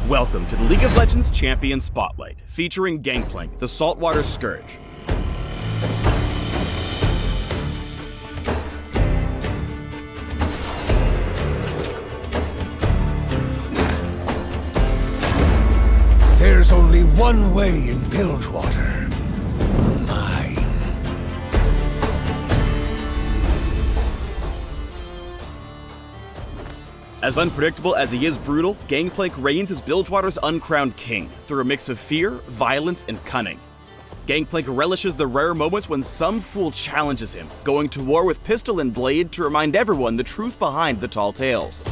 Welcome to the League of Legends Champion Spotlight, featuring Gangplank, the Saltwater Scourge. There's only one way in Bilgewater. Mine. As unpredictable as he is brutal, Gangplank reigns as Bilgewater's uncrowned king, through a mix of fear, violence, and cunning. Gangplank relishes the rare moments when some fool challenges him, going to war with pistol and blade to remind everyone the truth behind the tall tales.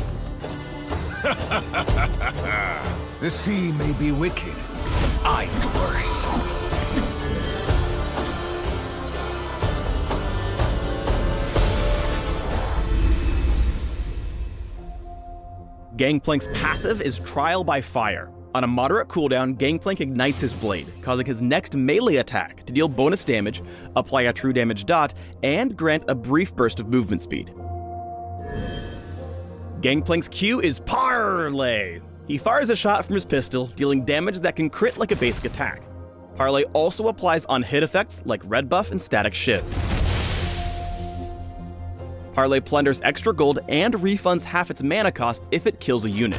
The sea may be wicked, but I'm worse. Gangplank's passive is Trial by Fire. On a moderate cooldown, Gangplank ignites his blade, causing his next melee attack to deal bonus damage, apply a true damage dot, and grant a brief burst of movement speed. Gangplank's Q is Parlay. He fires a shot from his pistol, dealing damage that can crit like a basic attack. Parlay also applies on hit effects like red buff and static shiv. Parlay plunders extra gold and refunds half its mana cost if it kills a unit.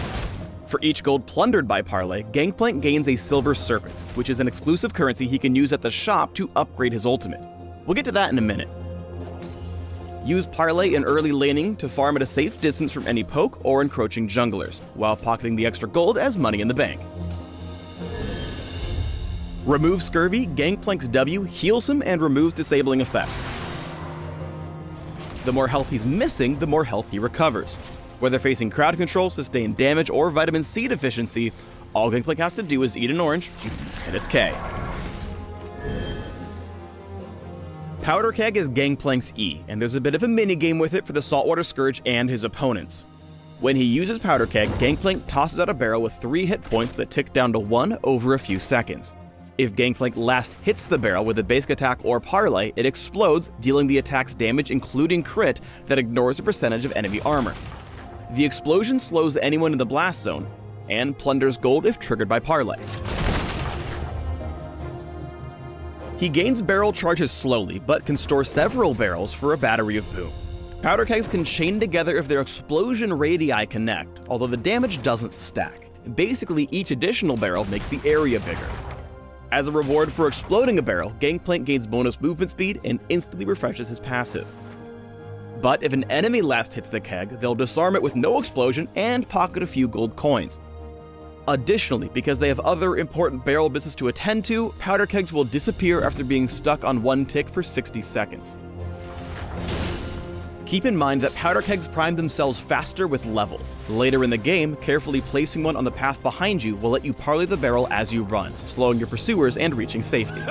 For each gold plundered by Parlay, Gangplank gains a Silver Serpent, which is an exclusive currency he can use at the shop to upgrade his ultimate. We'll get to that in a minute. Use Parlay in early laning to farm at a safe distance from any poke or encroaching junglers, while pocketing the extra gold as money in the bank. Remove Scurvy, Gangplank's W heals him and removes disabling effects. The more health he's missing, the more health he recovers. Whether facing crowd control, sustained damage, or vitamin C deficiency, all Gangplank has to do is eat an orange, and it's K. Powder Keg is Gangplank's E, and there's a bit of a mini-game with it for the Saltwater Scourge and his opponents. When he uses Powder Keg, Gangplank tosses out a barrel with 3 hit points that tick down to 1 over a few seconds. If Gangplank last hits the barrel with a basic attack or parlay, it explodes, dealing the attack's damage including crit that ignores a percentage of enemy armor. The explosion slows anyone in the blast zone, and plunders gold if triggered by parlay. He gains barrel charges slowly, but can store several barrels for a battery of boom. Powder kegs can chain together if their explosion radii connect, although the damage doesn't stack. Basically, each additional barrel makes the area bigger. As a reward for exploding a barrel, Gangplank gains bonus movement speed and instantly refreshes his passive. But if an enemy last hits the keg, they'll disarm it with no explosion and pocket a few gold coins. Additionally, because they have other important barrel business to attend to, powder kegs will disappear after being stuck on one tick for 60 seconds. Keep in mind that powder kegs prime themselves faster with level. Later in the game, carefully placing one on the path behind you will let you parlay the barrel as you run, slowing your pursuers and reaching safety.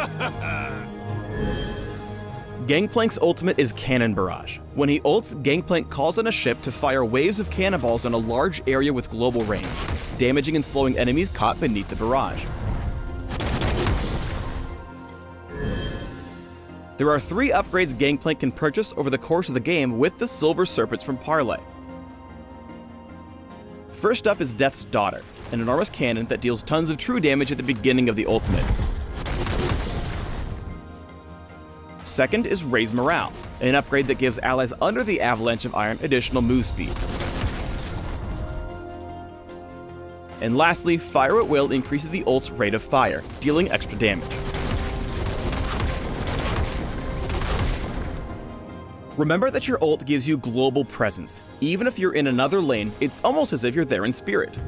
Gangplank's ultimate is Cannon Barrage. When he ults, Gangplank calls on a ship to fire waves of cannonballs on a large area with global range, damaging and slowing enemies caught beneath the barrage. There are 3 upgrades Gangplank can purchase over the course of the game with the Silver Serpents from Parlay. First up is Death's Daughter, an enormous cannon that deals tons of true damage at the beginning of the ultimate. Second is Raise Morale, an upgrade that gives allies under the Avalanche of Iron additional move speed. And lastly, Fire at Will increases the ult's rate of fire, dealing extra damage. Remember that your ult gives you global presence. Even if you're in another lane, it's almost as if you're there in spirit.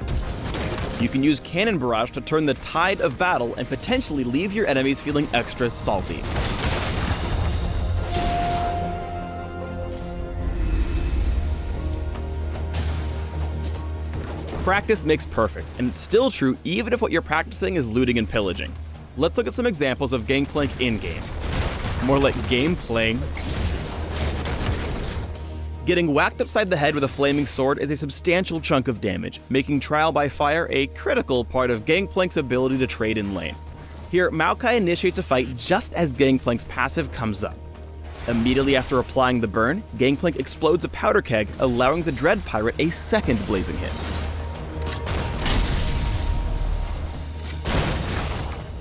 You can use Cannon Barrage to turn the tide of battle and potentially leave your enemies feeling extra salty. Practice makes perfect, and it's still true even if what you're practicing is looting and pillaging. Let's look at some examples of Gangplank in-game. More like game playing. Getting whacked upside the head with a flaming sword is a substantial chunk of damage, making Trial by Fire a critical part of Gangplank's ability to trade in lane. Here, Maokai initiates a fight just as Gangplank's passive comes up. Immediately after applying the burn, Gangplank explodes a powder keg, allowing the Dread Pirate a second blazing hit.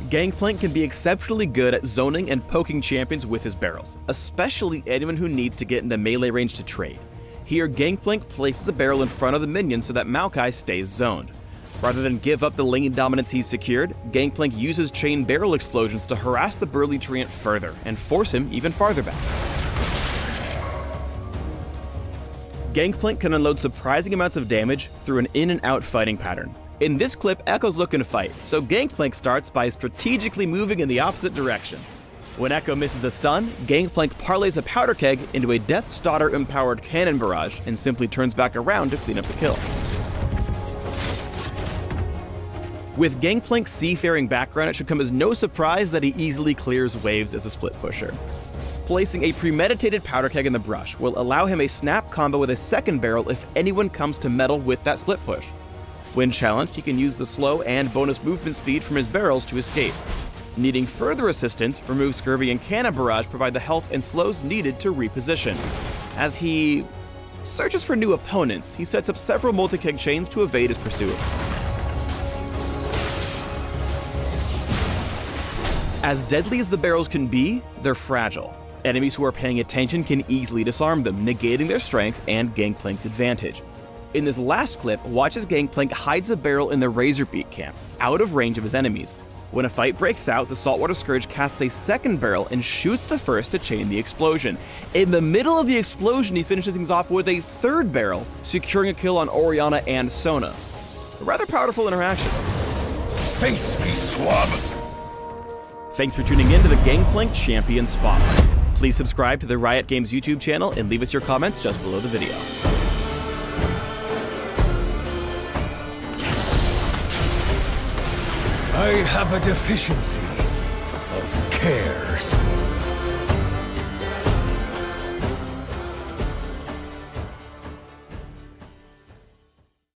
Gangplank can be exceptionally good at zoning and poking champions with his barrels, especially anyone who needs to get into melee range to trade. Here, Gangplank places a barrel in front of the minion so that Maokai stays zoned. Rather than give up the lane dominance he's secured, Gangplank uses chain barrel explosions to harass the burly treant further and force him even farther back. Gangplank can unload surprising amounts of damage through an in and out fighting pattern. In this clip, Echo's looking to fight, so Gangplank starts by strategically moving in the opposite direction. When Echo misses the stun, Gangplank parlays a powder keg into a Death's Daughter-empowered cannon barrage and simply turns back around to clean up the kill. With Gangplank's seafaring background, it should come as no surprise that he easily clears waves as a split pusher. Placing a premeditated powder keg in the brush will allow him a snap combo with a second barrel if anyone comes to meddle with that split push. When challenged, he can use the slow and bonus movement speed from his barrels to escape. Needing further assistance, Remove Scurvy and Cannon Barrage provide the health and slows needed to reposition. As he searches for new opponents, he sets up several multi-keg chains to evade his pursuers. As deadly as the barrels can be, they're fragile. Enemies who are paying attention can easily disarm them, negating their strength and Gangplank's advantage. In this last clip, watch as Gangplank hides a barrel in the Razorbeak camp, out of range of his enemies. When a fight breaks out, the Saltwater Scourge casts a second barrel and shoots the first to chain the explosion. In the middle of the explosion, he finishes things off with a third barrel, securing a kill on Oriana and Sona. A rather powerful interaction. Face me, swab! Thanks for tuning in to the Gangplank Champion Spotlight. Please subscribe to the Riot Games YouTube channel and leave us your comments just below the video. I have a deficiency of cares.